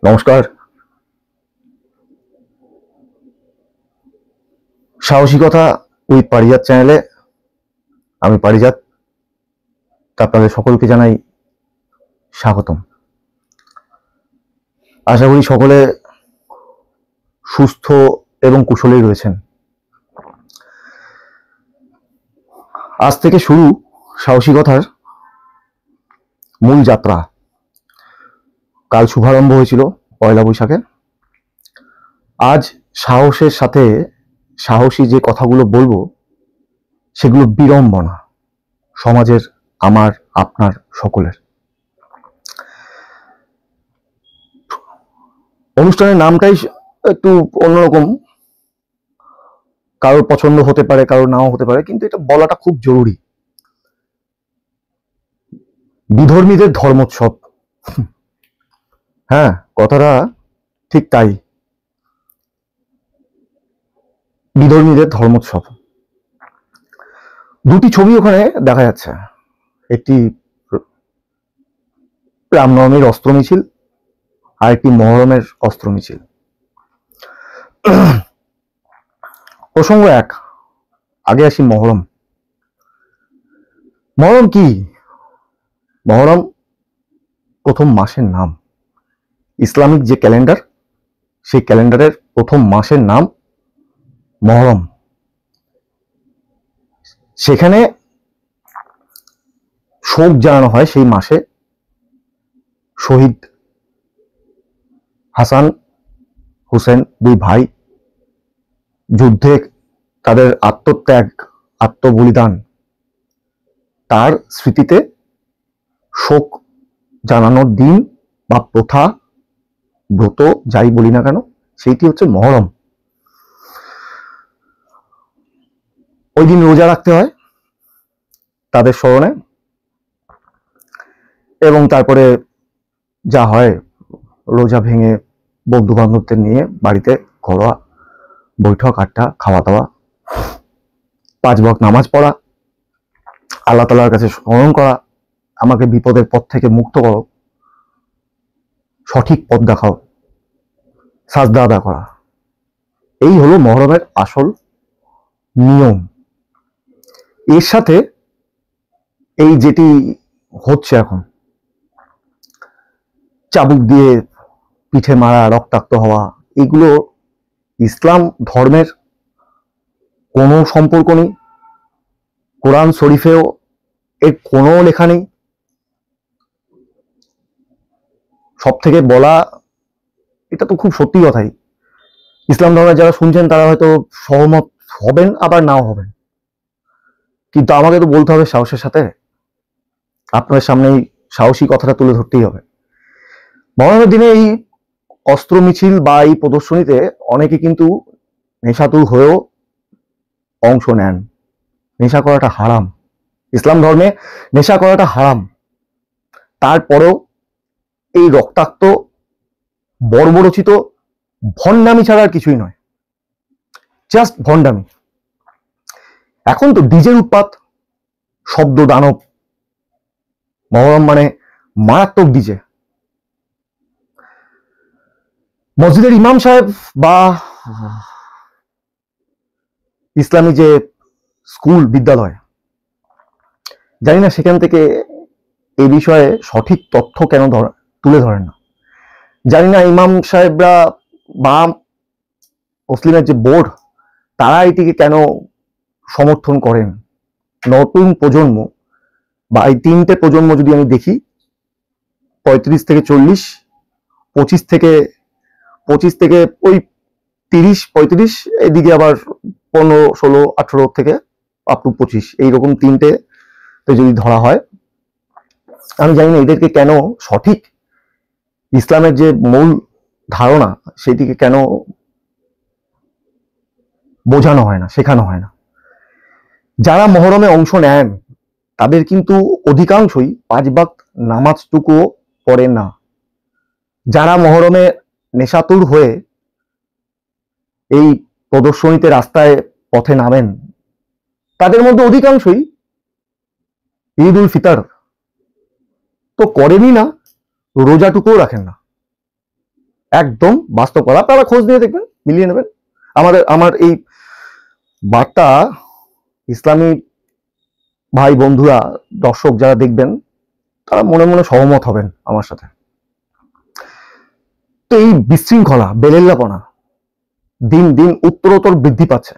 নমস্কার। সাহসিকতা উইথ পারিজাত চ্যানেলে আমি পারিজাত, আপনাদের সকলকে জানাই স্বাগতম। আশা করি সকলে সুস্থ এবং কুশলেই রয়েছেন। আজ থেকে শুরু সাহসিকতার মূল যাত্রা। কাল শুভারম্ভ হয়েছিল পয়লা বৈশাখে। আজ সাহসের সাথে সাহসী যে কথাগুলো বলবো সেগুলো বিড়ম্বনা সমাজের, আমার, আপনার, সকলের। অনুষ্ঠানের নামটাই একটু অন্যরকম, কারোর পছন্দ হতে পারে, কারোর নাও হতে পারে, কিন্তু এটা বলাটা খুব জরুরি। বিধর্মীদের ধর্মোৎসব। হ্যাঁ, কথাটা ঠিক তাই। বিধর্মীদের ধর্মোৎসব। দুটি ছবি ওখানে দেখা যাচ্ছে। একটি রামনবমীর অস্ত্র মিছিল আর একটি মহরমের অস্ত্র মিছিল। প্রসঙ্গ এক। আগে আসি মহরম। মহরম কি? মহরম প্রথম মাসের নাম। ইসলামিক যে ক্যালেন্ডার, সেই ক্যালেন্ডারের প্রথম মাসের নাম মহরম। সেখানে শোক জানানো হয় সেই মাসে শহীদ হাসান হুসেন, দুই ভাই, যুদ্ধে তাদের আত্মত্যাগ, আত্মবলিদান, তার স্মৃতিতে শোক জানানোর দিন বা প্রথা, ব্রত যাই বলি না কেন, সেইটি হচ্ছে মহরম। ওই দিন রোজা রাখতে হয় তাদের স্মরণে, এবং তারপরে যা হয়, রোজা ভেঙে বন্ধু বান্ধবদের নিয়ে বাড়িতে ঘরোয়া বৈঠক, আড্ডা, খাওয়া দাওয়া, 5 ওয়াক্ত নামাজ পড়া, আল্লাহ তাআলার কাছে স্মরণ করা, আমাকে বিপদের পথ থেকে মুক্ত করো, সঠিক পথ দেখাও, সাজদা আদা করা। এই হলো মহরমের আসল নিয়ম। এর সাথে এই যেটি হচ্ছে এখন, চাবুক দিয়ে পিঠে মারা, রক্তাক্ত হওয়া, এগুলো ইসলাম ধর্মের কোনো সম্পর্ক নেই। কোরআন শরীফেও এর কোনো লেখা নেই। সব থেকে বলা, এটা তো খুব সত্যি কথাই। ইসলাম ধর্মের যারা শুনছেন তারা হয়তো সহমত হবেন, আবার নাও হবেন, কিন্তু আমাকে তো বলতে হবে সাহসের সাথে। আপনাদের সামনে এই সাহসী কথাটা তুলে ধরতেই হবে। মহরমের দিনে এই অস্ত্র মিছিল বা এই প্রদর্শনীতে অনেকে কিন্তু নেশাতুর হয়েও অংশ নেন। নেশা করাটা হারাম। ইসলাম ধর্মে নেশা করাটা হারাম। তারপরেও এই রক্তাক্ত, বর্বরচিত ভণ্ডামি ছাড়া আর কিছুই নয়, জাস্ট ভণ্ডামি। এখন তো ডিজের উৎপাত, শব্দ দানব। মহরম মানে মারাত্মক ডিজে। মসজিদের ইমাম সাহেব বা ইসলামী যে স্কুল, বিদ্যালয়, জানি না সেখান থেকে এই বিষয়ে সঠিক তথ্য কেন তুলে ধরেন না। জানি না ইমাম সাহেবরা বা মুসলিমের যে বোর্ড, তারা এটিকে কেন সমর্থন করেন। নতুন প্রজন্ম বা এই 3টে প্রজন্ম যদি আমি দেখি, 35 থেকে 40, 25 থেকে ওই 30-35, এদিকে আবার 15, 16, 18 থেকে আপ টু 25, এইরকম 3টে যদি ধরা হয়, আমি জানি না এদেরকে কেন সঠিক ইসলামের যে মূল ধারণা সেটিকে কেন বোঝানো হয় না, শেখানো হয় না। যারা মহরমে অংশ নেন তাদের কিন্তু অধিকাংশই 5 ওয়াক্ত নামাজটুকুও পড়েন না। যারা মহরমে নেশাতুর হয়ে এই প্রদর্শনীতে রাস্তায় পথে নামেন, তাদের মধ্যে অধিকাংশই ঈদ উল ফিতর তো করেনই না, রোজাটুকুও রাখেন না। একদম বাস্তব কথা, আপনারা খোঁজ নিয়ে দেখবেন, মিলিয়ে নেবেন। আমার এই বার্তা ইসলামী ভাই বন্ধুরা, দর্শক যারা দেখবেন, তারা মনে মনে সহমত হবেন আমার সাথে। তো এই বিশৃঙ্খলা, বেলেল্লাপনা দিন দিন উত্তরোত্তর বৃদ্ধি পাচ্ছে।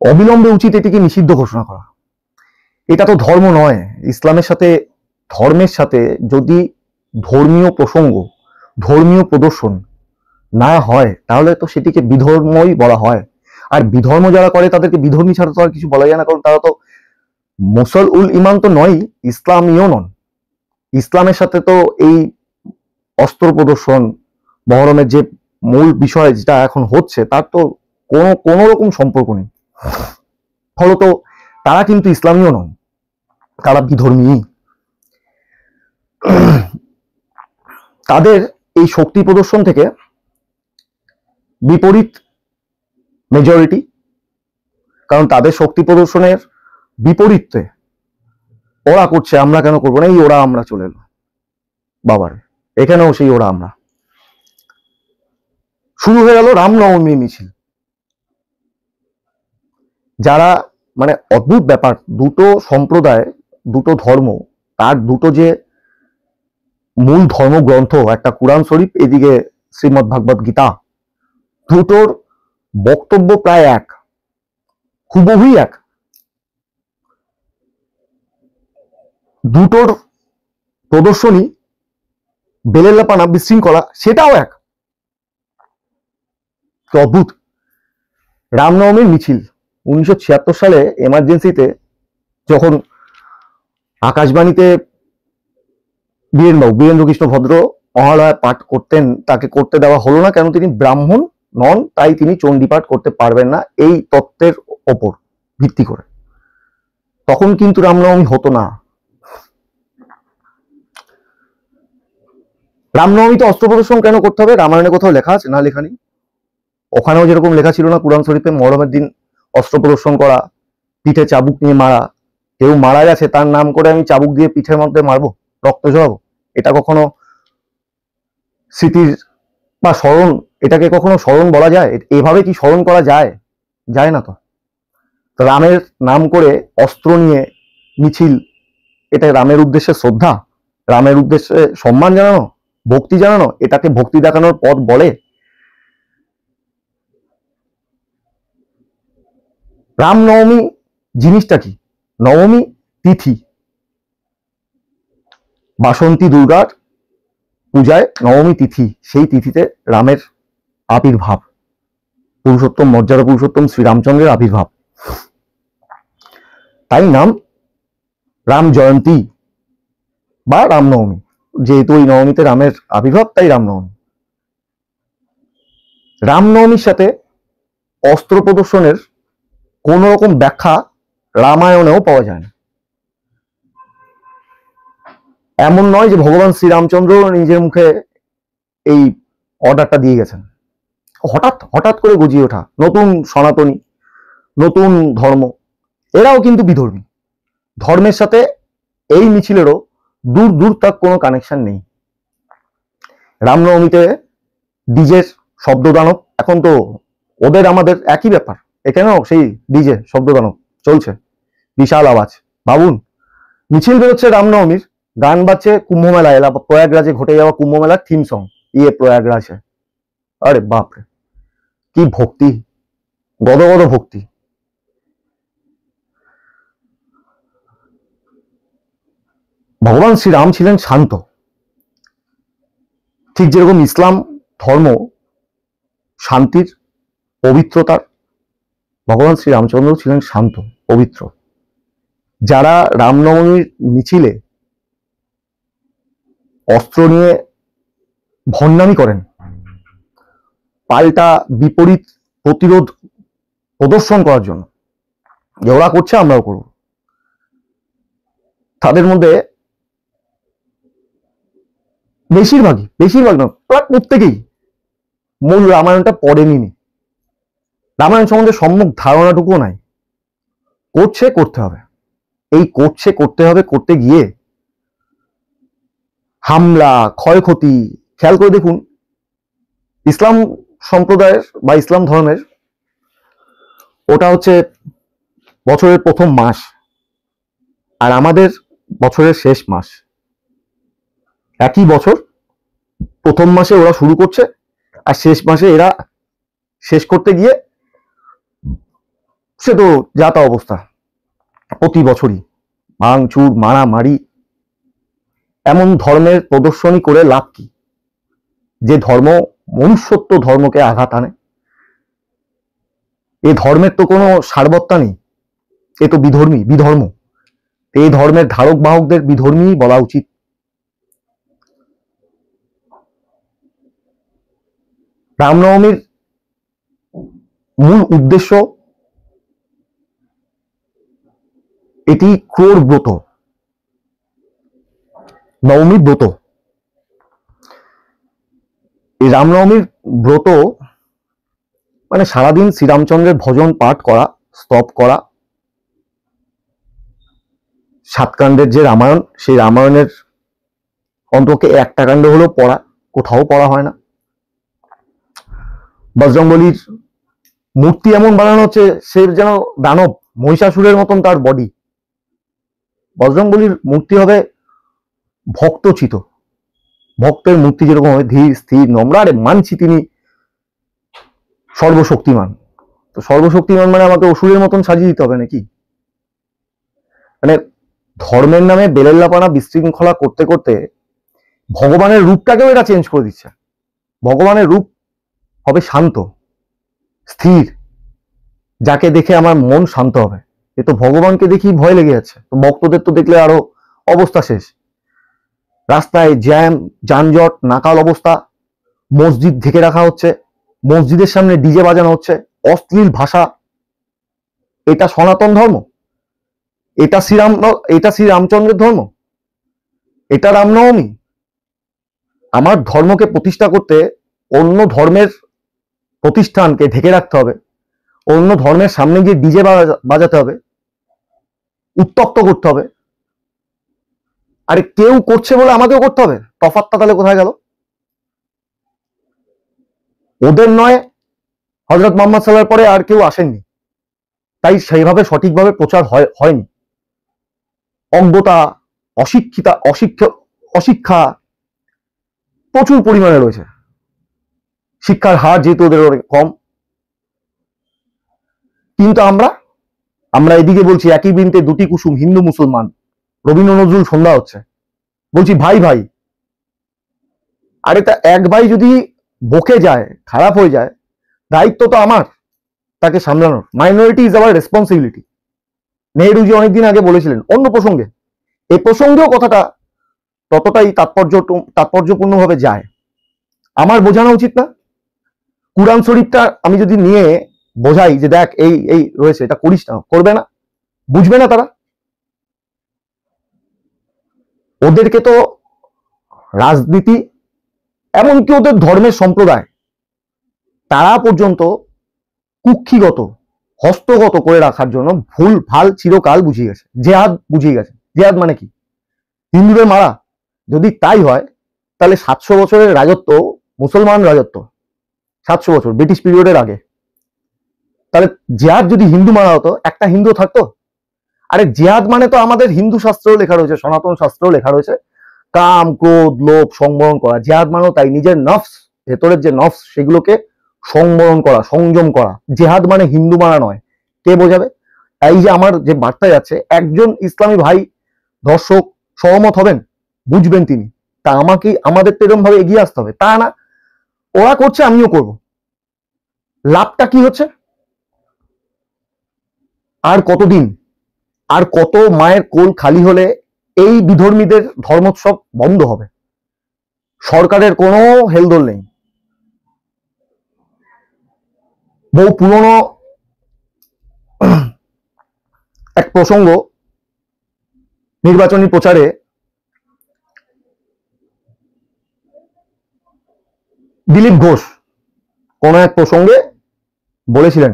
অবিলম্বে উচিত এটিকে নিষিদ্ধ ঘোষণা করা। এটা তো ধর্ম নয়। ইসলামের সাথে, ধর্মের সাথে যদি ধর্মীয় প্রসঙ্গ, ধর্মীয় প্রদর্শন না হয়, তাহলে তো সেটিকে বিধর্মই বলা হয়। আর বিধর্ম যারা করে তাদেরকে বিধর্মী ছাড়া তো আর কিছু বলা যায় না, কারণ তারা তো মুসল উল ইমান তো নয়, ইসলামীয় নন। ইসলামের সাথে তো এই অস্ত্র প্রদর্শন, মহরমের যে মূল বিষয় যেটা এখন হচ্ছে, তার তো কোনো রকম সম্পর্ক নেই। ফলত তারা কিন্তু ইসলামীয় নন, তারা বিধর্মী। তাদের এই শক্তি প্রদর্শন থেকে বিপরীত মেজরিটি, কারণ তাদের শক্তি প্রদর্শনের বিপরীতে ওরা করছে, আমরা কেন করবো না, এই ওরা আমরা চলে এলো। বাবার এখানেও সেই ওরা আমরা। শুরু হয়ে গেল রামনবমী মিছিল। যারা, মানে অদ্ভুত ব্যাপার, দুটো সম্প্রদায়, দুটো ধর্ম, তার দুটো যে মূল ধর্মগ্রন্থ, একটা কুরআন শরীফ, এদিকে শ্রীমদ্ ভাগবত গীতা, দুটোর বক্তব্য প্রায় এক, হুবহুই এক। দুটোর প্রদর্শনী, বেলেল্লাপানা, বিশৃঙ্খলা, সেটাও এক। অদ্ভুত। রামনবমীর মিছিল 1976 সালে এমার্জেন্সিতে যখন আকাশবাণীতে বীরেন্দ্র কৃষ্ণ ভদ্র মহালয়া পাঠ করতেন, তাকে করতে দেওয়া হলো না, কেন তিনি ব্রাহ্মণ নন, তাই তিনি চণ্ডীপাঠ করতে পারবেন না, এই তত্ত্বের ওপর ভিত্তি করে। তখন কিন্তু রামনবমী হতো না। রামনবমীতে অস্ত্র প্রদর্শন কেন করতে হবে? রামায়ণে কোথাও লেখা আছে? না, লেখা নেই। ওখানেও যেরকম লেখা ছিল না কুরআন শরীফে মহরমের দিন অস্ত্র প্রদর্শন করা, পিঠে চাবুক নিয়ে মারা, কেউ মারা গেছে তার নাম করে আমি চাবুক দিয়ে পিঠের মধ্যে মারবো, রক্ত ঝরাবো? এটা কখনো স্মৃতির বা স্মরণ, এটাকে কখনো স্মরণ বলা যায়? এভাবে কি স্মরণ করা যায়? যায় না তো। রামের নাম করে অস্ত্র নিয়ে মিছিল, এটা রামের উদ্দেশ্যে শ্রদ্ধা, রামের উদ্দেশ্যে সম্মান জানানো, ভক্তি জানানো, এটাকে ভক্তি দেখানোর পথ বলে? রামনবমী জিনিসটা কি? নবমী তিথি, বাসন্তী দুর্গার পূজায় নবমী তিথি, সেই তিথিতে রামের আবির্ভাব, পুরুষোত্তম, মর্যাদা পুরুষোত্তম শ্রীরামচন্দ্রের আবির্ভাব, তাই নাম রাম জয়ন্তী বা রামনবমী। যেহেতু ওই নবমীতে রামের আবির্ভাব, তাই রামনবমী। রামনবমীর সাথে অস্ত্র প্রদর্শনের কোন রকম ব্যাখ্যা রামায়ণেও পাওয়া যায় না। এমন নয় যে ভগবান শ্রীরামচন্দ্র নিজের মুখে এই অর্ডারটা দিয়ে গেছেন। হঠাৎ হঠাৎ করে গজিয়ে ওঠা নতুন সনাতনী, নতুন ধর্ম, এরাও কিন্তু বিধর্মী। ধর্মের সাথে এই মিছিলেরও দূর দূর তাক কোনো কানেকশন নেই। রামনবমীতে ডিজের শব্দদানব, এখন তো ওদের আমাদের একই ব্যাপার, এখানেও সেই ডিজে শব্দদানব চলছে, বিশাল আওয়াজ। ভাবুন, মিছিল বেরোচ্ছে রামনবমীর, গান বাজছে কুম্ভ মেলা এলা, প্রয়াগরাজে ঘটে যাওয়া কুম্ভ মেলার থিম সং, ইয়ে প্রয়াগরাজে। আরে বাপরে, কি ভক্তি, গদগদ ভক্তি। ভগবান শ্রীরাম ছিলেন শান্ত, ঠিক যেরকম ইসলাম ধর্ম শান্তির, পবিত্রতার, ভগবান শ্রীরামচন্দ্র ছিলেন শান্ত, পবিত্র। যারা রামনবমীর মিছিলে অস্ত্র নিয়ে ভণ্ডামি করেন, পাল্টা বিপরীত প্রতিরোধ প্রদর্শন করার জন্য, যে ওরা করছে আমরাও করব, তাদের মধ্যে বেশিরভাগ না, প্রায় প্রত্যেকেই মূল রামায়ণটা পড়েনি, রামায়ণ সম্বন্ধে সম্যক ধারণাটুকুও নাই। করতে হবে, এই করতে হবে, করতে গিয়ে হামলা, ক্ষয়ক্ষতি খেয়াল করে দেখুন। ইসলাম সম্প্রদায়ের বা ইসলাম ধর্মের ওটা হচ্ছে বছরের প্রথম মাস, আর আমাদের বছরের শেষ মাস। একই বছর প্রথম মাসে ওরা শুরু করছে, আর শেষ মাসে এরা শেষ করতে গিয়ে সে তো যা তা অবস্থা। প্রতি বছরই ভাঙচুর, মারামারি। এমন ধর্মের প্রদর্শনী করে লাভ কি? যে ধর্ম মনুষ্যত্ব ধর্মকে আঘাত আনে। এই ধর্মের তো কোনো সারবত্তা নেই, এ তো বিধর্ম। এই ধর্মের ধারক বাহকদের বিধর্মী বলা উচিত। রামনবমীর মূল উদ্দেশ্য এটি ক্রোড় ব্রত, নবমী ব্রত। এই রামনবমীর ব্রত মানে সারাদিন শ্রীরামচন্দ্রের ভজন পাঠ করা, স্তব করা, সাতকাণ্ডের যে রামায়ণ, সেই রামায়ণের অন্তকে একটা কাণ্ড হলেও পড়া, কোথাও পড়া হয় না। বজরংবলীর মূর্তি এমন বানানো হচ্ছে সে যেন দানব, মহিষাসুরের মতন তার বডি। বজরংবলীর মূর্তি হবে ভক্তচিত, ভক্তের মূর্তি যেরকম হবে ধীর স্থির নম্র। আরে মানছি তিনি সর্বশক্তিমান, তো সর্বশক্তিমান মানে আমাকে অসুরের মতন সাজিয়ে দিতে হবে নাকি? মানে ধর্মের নামে বেলেল্লাপানা বিশৃঙ্খলা করতে করতে ভগবানের রূপটাকেও এরা চেঞ্জ করে দিচ্ছে। ভগবানের রূপ হবে শান্ত, স্থির, যাকে দেখে আমার মন শান্ত হবে। এ তো ভগবানকে দেখি ভয় লেগে যাচ্ছে, তো ভক্তদের তো দেখলে আরো অবস্থা শেষ। রাস্তায় জ্যাম, যানজট, নাকাল অবস্থা, মসজিদ ঢেকে রাখা হচ্ছে, মসজিদের সামনে ডিজে বাজানো হচ্ছে, অশ্লীল ভাষা। এটা সনাতন ধর্ম? এটা শ্রীরামচন্দ্রের ধর্ম? এটা রামনবমী? আমার ধর্মকে প্রতিষ্ঠা করতে অন্য ধর্মের প্রতিষ্ঠানকে ঢেকে রাখতে হবে, অন্য ধর্মের সামনে গিয়ে ডিজে বাজাতে হবে, উত্তপ্ত করতে হবে। আরে কেউ করছে বলে আমাকেও করতে হবে? তফাৎটা তাহলে কোথায় গেল? ওদের নয়, হযরত মুহাম্মদ সাল্লাল্লাহু পরে আর কেউ আসেননি, তাই সেইভাবে সঠিকভাবে প্রচার হয়নি। অজ্ঞতা, অশিক্ষা প্রচুর পরিমাণে রয়েছে। শিক্ষার হার যেহেতু ওদের কম, কিন্তু আমরা এদিকে বলছি একই বৃন্তে দুটি কুসুম, হিন্দু মুসলমান। রবীন্দ্র নজরুল সন্ধ্যা হচ্ছে, বলছি ভাই ভাই। আরে তা এক ভাই যদি বকে যায়, খারাপ হয়ে যায়, দায়িত্ব তো আমার তাকে সামলানোর। Minority is our responsibility. Nehruji অনেকদিন আগে বলেছিলেন অন্য প্রসঙ্গে, এই প্রসঙ্গেও কথাটা ততটাই তাৎপর্যপূর্ণভাবে যায়। আমার বোঝানো উচিত না? কুরআন শরীফটা আমি যদি নিয়ে বোঝাই যে দেখ এই এই রয়েছে, এটা করিস না, করবে না, বুঝবে না তারা। ওদেরকে তো রাজনীতি, এমনকি ওদের ধর্মের সম্প্রদায়, তারা পর্যন্ত কুক্ষিগত, হস্তগত করে রাখার জন্য ভুল ভাল চিরকাল বুঝিয়ে গেছে। জেহাদ বুঝিয়ে গেছে। জেহাদ মানে কি? হিন্দুদের মারা? যদি তাই হয় তাহলে 700 বছরের রাজত্ব, মুসলমান রাজত্ব 700 বছর, ব্রিটিশ পিরিয়ডের আগে, তাহলে জেহাদ যদি হিন্দু মারা হতো, একটা হিন্দু থাকতো? আরে জেহাদ মানে তো আমাদের হিন্দু শাস্ত্রেও লেখা রয়েছে, সনাতন শাস্ত্রেও লেখা রয়েছে, কাম, ক্রোধ, লোভ সংবরণ করা। জেহাদ মানেও তাই, নিজের নফস, ভেতরের যে নফস সেগুলোকে সংবরণ করা, সংযম করা। জেহাদ মানে হিন্দু মারা নয়। কে বোঝাবে? এই যে আমার যে বার্তা যাচ্ছে, একজন ইসলামী ভাই দর্শক সহমত হবেন, বুঝবেন তিনি। তা আমাদের তো এরকম ভাবে এগিয়ে আসতে হবে, তা না ওরা করছে আমিও করব। লাভটা কি হচ্ছে? আর কতদিন, আর কত মায়ের কোল খালি হলে এই বিধর্মীদের ধর্মোৎসব বন্ধ হবে? সরকারের কোনো হেলদোল নেই। বহু পুরনো এক প্রসঙ্গ, নির্বাচনী প্রচারে দিলীপ ঘোষ কোন এক প্রসঙ্গে বলেছিলেন,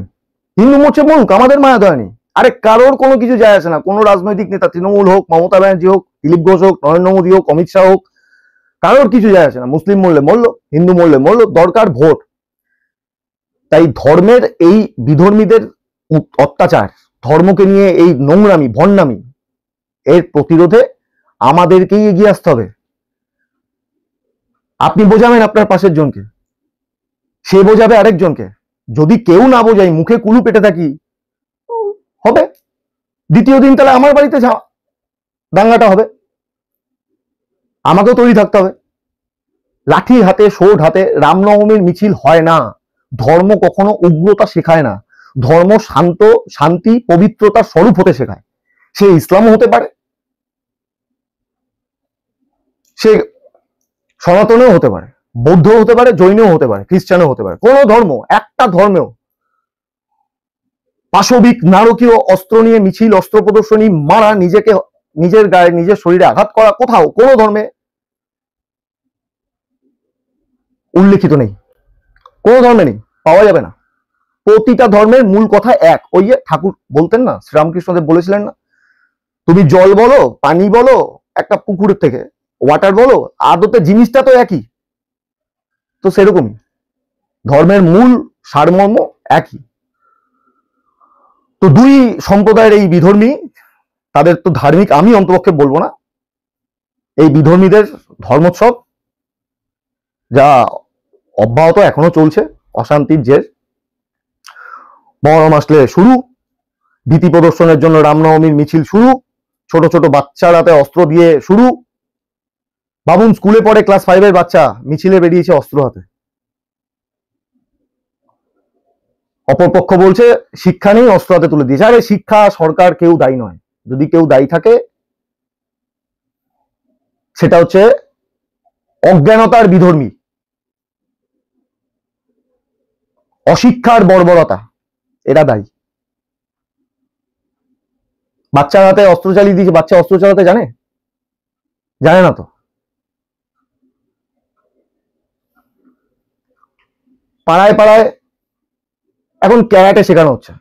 হিন্দু মোর্চা বলুক, আমাদের মায়া দয়া নেই। আরে কারোর কোনো কিছু যায় আসে না। কোনো রাজনৈতিক নেতা, তৃণমূল হোক, মমতা ব্যানার্জি হোক, দিলীপ ঘোষ হোক, নরেন্দ্র মোদী হোক, অমিত শাহ হোক, কারোর কিছু যায় আসে না, মুসলিম মরলে মরলো, হিন্দু মরলে মরলো, দরকার ভোট। তাই ধর্মের এই বিধর্মীদের অত্যাচার, ধর্মকে নিয়ে এই নোংরামি ভণ্ডামি, এর প্রতিরোধে আমাদেরকেই এগিয়ে আসতে হবে। আপনি বোঝাবেন আপনার পাশের জনকে, সে বোঝাবে আরেকজনকে। যদি কেউ না বোঝাই, মুখে কুলু পেটে থাকি, হবে দ্বিতীয় দিন তাহলে আমার বাড়িতে দাঙ্গাটা হবে, আমাকেও তৈরি থাকতে হবে। লাঠি হাতে সোট হাতে রামনবমীর মিছিল হয় না। ধর্ম কখনো উগ্রতা শেখায় না, ধর্ম শান্ত, শান্তি, পবিত্রতার স্বরূপ হতে শেখায়। সে ইসলামও হতে পারে, সে সনাতনেও হতে পারে, বৌদ্ধও হতে পারে, জৈনও হতে পারে, খ্রিস্টানও হতে পারে। কোন ধর্ম, একটা ধর্মেও পাশবিক নারকীয় অস্ত্র নিয়ে মিছিল, অস্ত্র প্রদর্শনী, মারা, নিজেকে, নিজের গায়ে, নিজের শরীরে আঘাত করা, কোথাও কোন ধর্মে উল্লেখিত নেই, কোন ধর্মে নেই, পাওয়া যাবে না। প্রতিটা ধর্মের মূল কথা এক। ওই যে ঠাকুর বলতেন না, শ্রীরামকৃষ্ণদেব বলেছিলেন না, তুমি জল বলো, পানি বলো, একটা পুকুরের থেকে ওয়াটার বলো, আদতে জিনিসটা তো একই। তো সেরকমই ধর্মের মূল সারমর্ম একই। তো দুই সম্প্রদায়ের এই বিধর্মী, তাদের তো ধার্মিক আমি অন্তপক্ষে বলবো না, এই বিধর্মীদের ধর্মোৎসব যা অব্যাহত এখনো চলছে, অশান্তির জের। মহরম আসলে শুরু, ভীতি প্রদর্শনের জন্য রামনবমীর মিছিল শুরু, ছোট ছোট বাচ্চারাতে অস্ত্র দিয়ে শুরু। ভাবুন, স্কুলে পড়ে ক্লাস 5-এর বাচ্চা মিছিলে বেরিয়েছে অস্ত্র হাতে। অপরপক্ষ বলছে শিক্ষা নেই, অস্ত্র হাতে তুলে দিয়েছে। আরে শিক্ষা, সরকার, কেউ দায়ী নয়। যদি কেউ দায়ী থাকে সেটা হচ্ছে অজ্ঞানতার বিধর্মী, অশিক্ষার বর্বরতা, এরা দায়ী। বাচ্চার হাতে অস্ত্র চালিয়ে দিয়েছে, বাচ্চা অস্ত্র চালাতে জানে? জানে না তো। পাড়ায় পাড়ায় এখন ক্যারাটে শেখানো হচ্ছে।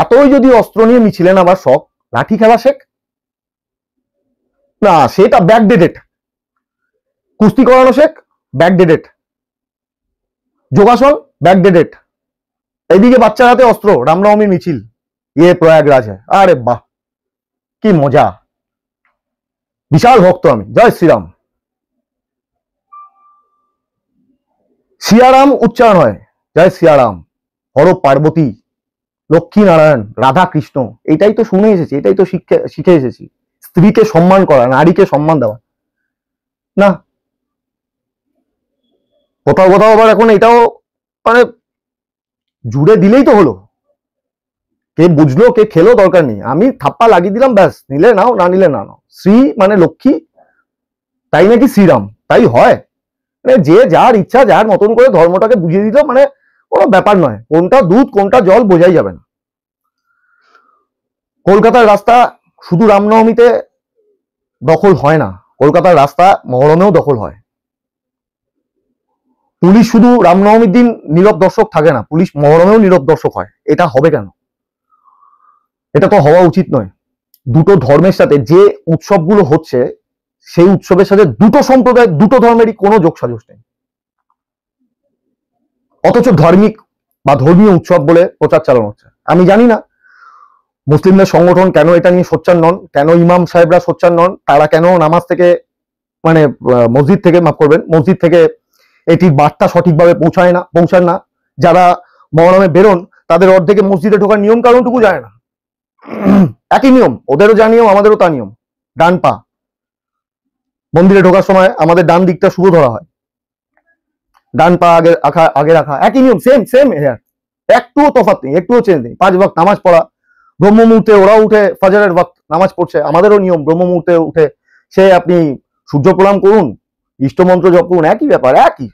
এতই যদি অস্ত্র নিয়ে মিছিলে নামার শখ, লাঠি খেলা শেখ না, সেটা ব্যাকডেটেড। কুস্তি করানো শেখ, ব্যাকডেটেড। যোগাসন, ব্যাকডেটেড। এইদিকে বাচ্চার হাতে অস্ত্র, রামনবমীর মিছিল, ইয়ে প্রয়াগরাজ। আরে বাহ, কি মজা। বিশাল ভক্ত আমি, জয় শ্রীরাম। সিয়ারাম উচ্চারণ হয়, জয় সিয়ারাম, হর পার্বতী, লক্ষ্মী নারায়ণ, রাধা কৃষ্ণ। এটাই তো শুনে এসেছি, এটাই তো শিখে এসেছি। স্ত্রীকে সম্মান করা, নারীকে সম্মান দেওয়া না। কোথাও কোথাও আবার এখন এটাও মানে জুড়ে দিলেই তো হলো, কে বুঝলো কে খেলো দরকার নেই, আমি থাপ্পা লাগিয়ে দিলাম, ব্যাস, নিলে নাও, না নিলে না নাও। শ্রী মানে লক্ষ্মী, তাই নাকি শ্রীরাম, তাই হয়। মানে যে যার ইচ্ছা যার মতন করে ধর্মটাকে বুঝিয়ে দিত, মানে কোনো ব্যাপার নয়, কোনটা দুধ কোনটা জল বোঝাই যাবে না। কলকাতার রাস্তা শুধু রামনবমীতে দখল হয় না, কলকাতার রাস্তা মহরমেও দখল হয়। পুলিশ শুধু রামনবমীর দিন নীরব দর্শক থাকে না, পুলিশ মহরমেও নীরব দর্শক হয়। এটা হবে কেন? এটা তো হওয়া উচিত নয়। দুটো ধর্মের সাথে যে উৎসবগুলো হচ্ছে, সেই উৎসবের সাথে দুটো সম্প্রদায়, দুটো ধর্মেরই কোনো যোগসাজশ নেই, অথচ ধার্মিক বা ধর্মীয় উৎসব বলে প্রচার চালানো হচ্ছে। আমি জানি না মুসলিমদের সংগঠন কেন এটা নিয়ে সোচ্চার নন, কেন ইমাম সাহেবরা সোচ্চার নন, তারা কেন নামাজ থেকে, মানে মসজিদ থেকে, মাফ করবেন, মসজিদ থেকে এটির বার্তা সঠিকভাবে পৌঁছান না। যারা মহরমে বেরোন, তাদের অর্ধেকে মসজিদে ঢোকার নিয়ম কারণটুকু জানে না। একই নিয়ম, ওদেরও যা নিয়ম আমাদেরও তা নিয়ম। ডান পা মন্দিরে ঢোকার সময় আমাদের ডান দিকটা শুভ ধরা হয়, ডান পা আগে রাখা, একই নিয়ম, সেম সেম হেয়ার, একটুও তফাৎ নেই, একটুও চেঞ্জ নেই। 5 ওয়াক্ত নামাজ পড়া, ব্রহ্ম মুহূর্তে ওরাও উঠে ফাজরের ওয়াক্ত নামাজ পড়ছে, আমাদেরও নিয়ম ব্রহ্ম মুহূর্তে উঠে সে আপনি সূর্য প্রণাম করুন, ইষ্টমন্ত্র জপ করুন, একই ব্যাপার, একই,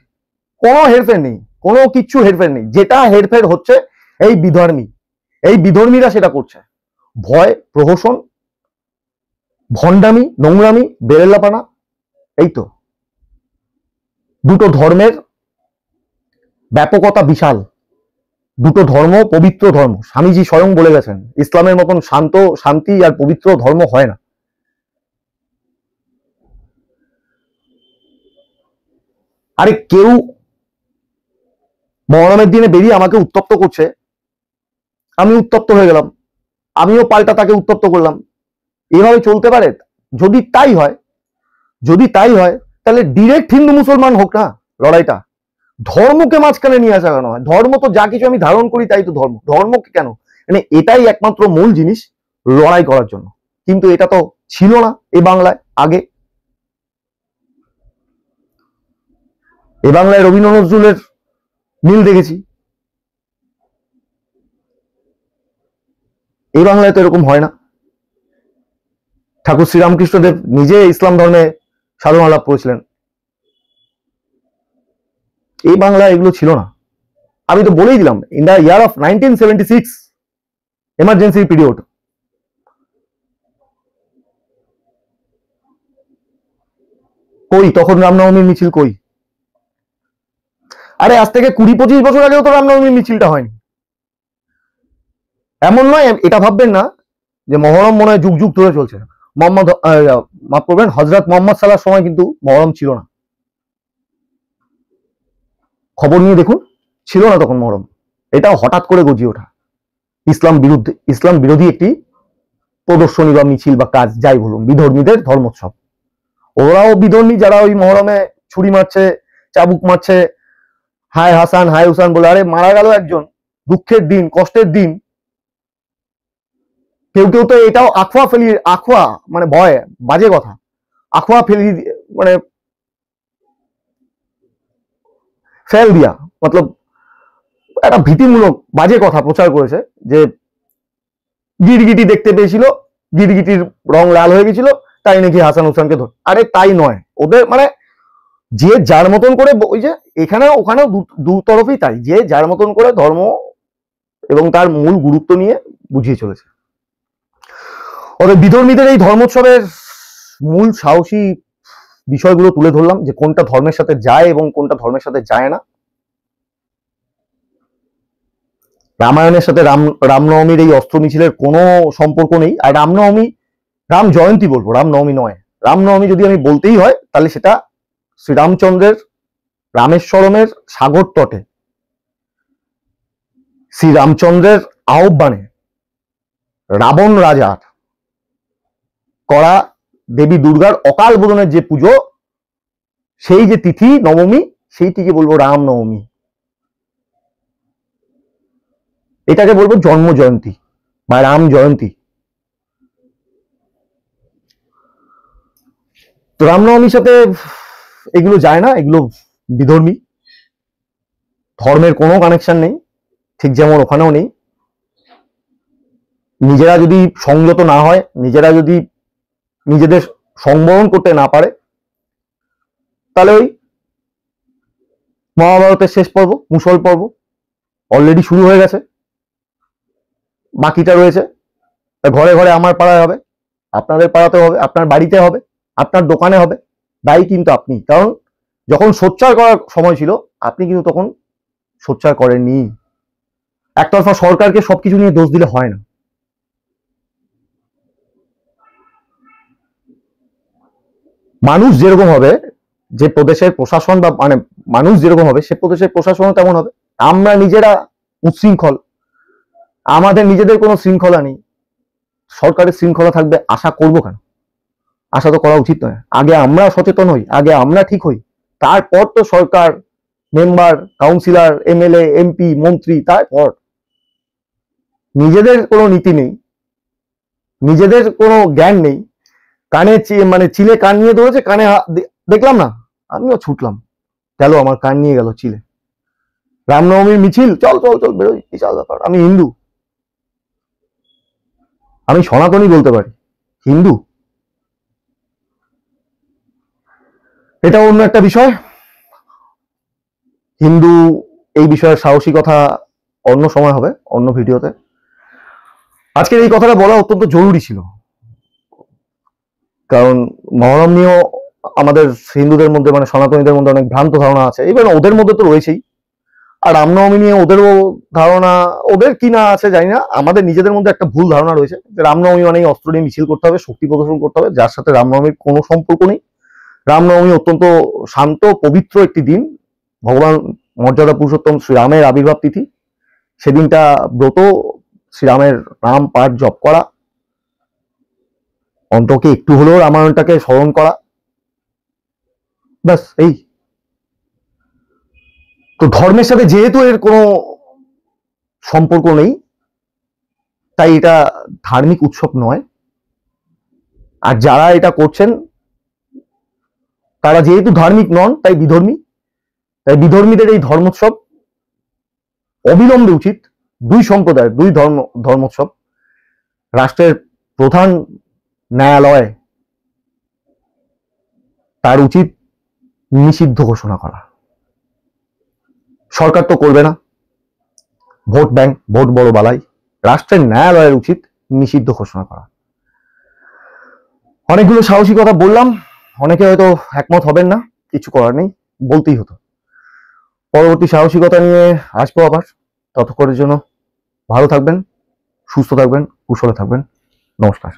কোনো হেরফের নেই, কোনো কিচ্ছু হেরফের নেই। যেটা হেরফের হচ্ছে এই বিধর্মী, এই বিধর্মীরা সেটা করছে। ভয়, প্রহসন, ভণ্ডামি, নোংরামি, বেরেল্লাপানা, এই তো। দুটো ধর্মের ব্যাপকতা বিশাল, দুটো ধর্ম পবিত্র ধর্ম। স্বামীজি স্বয়ং বলে গেছেন, ইসলামের মতন শান্ত, শান্তি আর পবিত্র ধর্ম হয় না। আরে কেউ মহরমের দিনে বেরিয়ে আমাকে উত্তপ্ত করছে, আমি উত্তপ্ত হয়ে গেলাম, আমিও পাল্টা তাকে উত্তপ্ত করলাম। এভাবে চলতে পারে? যদি তাই হয়, তাহলে ডিরেক্ট হিন্দু মুসলমান হোক না লড়াইটা। ধর্মকে মাঝখানে নিয়ে আসা কেন হয়? ধর্ম তো যা কিছু আমি ধারণ করি তাই তো ধর্ম। ধর্মকে কেন? মানে এটাই একমাত্র মূল জিনিস লড়াই করার জন্য। কিন্তু এটা তো ছিল না এই বাংলায় আগে। এই বাংলায় রবীন্দ্র নজরুলের মিল দেখেছি, এই বাংলায় তো এরকম হয় না। ঠাকুর শ্রীরামকৃষ্ণদেব নিজে ইসলাম ধর্মে সাধনা লাভ করেছিলেন, এই বাংলায় এগুলো ছিল না। আমি তো বলেই দিলাম, in the year of 1976 emergency period, কই তখন রামনবমীর মিছিল কই? আরে আজ থেকে 20-25 বছর আগেও তো রামনবমীর মিছিলটা হয়নি। এমন নয়, এটা ভাববেন না যে মহরম মনে হয় যুগ যুগ ধরে চলছে। মোহাম্মদ মাফ করবেন, হযরত মোহাম্মদ সাল্লাল্লাহু সময় কিন্তু মহরম ছিল না। খবর নিয়ে দেখুন, ছিল না তখন মহরম। এটাও হঠাৎ করে গজিয়ে ওঠা ইসলাম বিরোধী একটি প্রদর্শনী বা মিছিল বা কাজ, যাই বলুন, বিধর্মীদের ধর্মোৎসব। ওরাও বিধর্মী, যারা ওই মহরমে ছুরি মারছে, চাবুক মারছে, হায় হাসান হায় হুসান বলে। আরে মারা গেল একজন, দুঃখের দিন, কষ্টের দিন। কেউ কেউ তো এটাও আখোয়া মানে ভয়, বাজে কথা, আখোয়া ফেলি মানে ফেল দিয়া, মতলব একটা ভীতিমূলক বাজে কথা প্রচার করেছে যে গিরগিটি দেখতে পেয়েছিল, গিরগিটির রং লাল হয়ে গেছিল, তাই নাকি হাসান হুসানকে ধর। আরে তাই নয়, ওদের মানে যে যার মতন করে, ওই যে এখানে ওখানেও দু তরফই তাই, যে যার মতন করে ধর্ম এবং তার মূল গুরুত্ব নিয়ে বুঝিয়ে চলেছে। ওদের বিধর্মীদের এই ধর্মোৎসবের মূল সাহসী বিষয়গুলো তুলে ধরলাম, যে কোনটা ধর্মের সাথে যায় এবং কোনটা ধর্মের সাথে যায় না। রামায়ণের সাথে রামনবমীর এই অস্ত্র মিছিলের কোনো সম্পর্ক নেই। আর রামনবমী, রাম জয়ন্তী বলবো, রামনবমী নয়। রামনবমী যদি আমি বলতেই হয়, তাহলে সেটা শ্রীরামচন্দ্রের রামেশ্বরমের সাগর তটে শ্রীরামচন্দ্রের আহ্বানে রাবণ রাজার করা দেবী দুর্গার অকাল বোধনের যে পুজো, সেই যে তিথি নবমী, সেইটিকে বলবো রামনবমী। এটাকে বলবো জন্ম জয়ন্তী বা রাম জয়ন্তী। তো রামনবমীর সাথে এগুলো যায় না, এগুলো বিধর্মী, ধর্মের কোনো কানেকশন নেই, ঠিক যেমন ওখানেও নেই। নিজেরা যদি সংযত না হয়, নিজেরা যদি নিজেদের সংবরণ করতে না পারে, তাহলে ওই মহাভারতের শেষ পর্ব, মুসল পর্ব অলরেডি শুরু হয়ে গেছে, বাকিটা রয়েছে। ঘরে ঘরে আমার পাড়ায় হবে, আপনাদের পাড়াতে হবে, আপনার বাড়িতে হবে, আপনার দোকানে হবে। দায়ী কিন্তু আপনি, কারণ যখন সোচ্চার করার সময় ছিল, আপনি কিন্তু তখন সোচ্চার করেননি। একতরফা সরকারকে সবকিছু নিয়ে দোষ দিলে হয় না। মানুষ যেরকম হবে, যে প্রদেশের প্রশাসন বা মানে মানুষ যেরকম হবে, সে প্রদেশের প্রশাসনও তেমন হবে। আমরা নিজেরা উচ্ছৃঙ্খল, আমাদের নিজেদের কোনো শৃঙ্খলা নেই, সরকারের শৃঙ্খলা থাকবে আশা করবো কেন? আশা তো করা উচিত নয়। আগে আমরা সচেতন হই, আগে আমরা ঠিক হই, তারপর তো সরকার, মেম্বার, কাউন্সিলর, এমএলএ, এমপি, মন্ত্রী, তারপর। নিজেদের কোনো নীতি নেই, নিজেদের কোনো জ্ঞান নেই। কানে মানে চিলে কান নিয়ে ধরেছে, কানে দেখলাম না, আমিও ছুটলাম, গেল আমার কান নিয়ে গেল চিলে। রামনবমীর মিছিল, চল চল চল বেরোই, বিশাল ব্যাপার। আমি হিন্দু, আমি সনাতনী বলতে পারি, হিন্দু এটা অন্য একটা বিষয়। হিন্দু এই বিষয়ে সাহসিকতা অন্য সময় হবে, অন্য ভিডিওতে। আজকের এই কথাটা বলা অত্যন্ত জরুরি ছিল, কারণ মহরম নিয়েও আমাদের হিন্দুদের মধ্যে মানে সনাতনীদের মধ্যে অনেক ভ্রান্ত ধারণা আছে, এবার ওদের মধ্যে তো রয়েছেই। আর রামনবমী নিয়ে ওদেরও ধারণা, ওদের কি না আছে জানি না, আমাদের নিজেদের মধ্যে একটা ভুল ধারণা রয়েছে যে রামনবমী মানে অস্ত্র নিয়ে মিছিল করতে হবে, শক্তি প্রদর্শন করতে হবে, যার সাথে রামনবমীর কোনো সম্পর্ক নেই। রামনবমী অত্যন্ত শান্ত পবিত্র একটি দিন, ভগবান মর্যাদা পুরুষোত্তম শ্রীরামের আবির্ভাব তিথি। সেদিনটা ব্রত শ্রীরামের নাম পাঠ জপ করা, অন্তকে একটু হলেও রামায়ণটাকে স্মরণ করা, ব্যাস এই। তো ধর্মের সাথে যেহেতু এর কোনো সম্পর্ক নেই, তাই এটা ধার্মিক উৎসব নয়। আর যারা এটা করছেন তারা যেহেতু ধার্মিক নন, তাই বিধর্মী। তাই বিধর্মীদের এই ধর্মোৎসব অবিলম্বে উচিত, দুই সম্প্রদায়ের দুই ধর্মোৎসব রাষ্ট্রের প্রধান ন্যায়ালয় তার উচিত নিষিদ্ধ ঘোষণা করা। সরকার তো করবে না, ভোট ব্যাংক, ভোট বড় বালাই, রাষ্ট্রের ন্যায়ালয়ের উচিত নিষিদ্ধ ঘোষণা করা। অনেকগুলো সাহসিকতা বললাম, অনেকে হয়তো একমত হবেন না, কিছু করার নেই, বলতেই হতো। পরবর্তী সাহসিকতা নিয়ে আসবো আবার। ততক্ষণের জন্য ভালো থাকবেন, সুস্থ থাকবেন, কুশলে থাকবেন। নমস্কার।